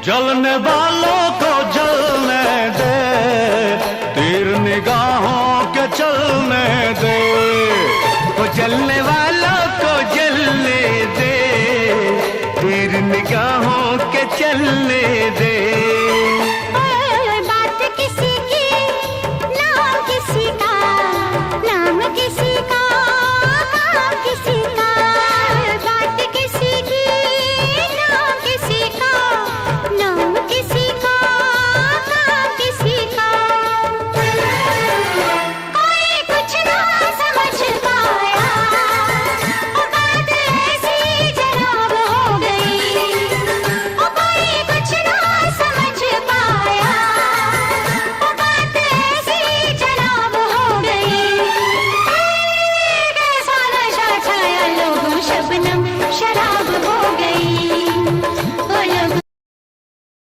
जलने वालों को जलने दे, तीर निगाहों के चलने दे। वो जलने वालों को जलने दे, तीर निगाहों के चलने दे।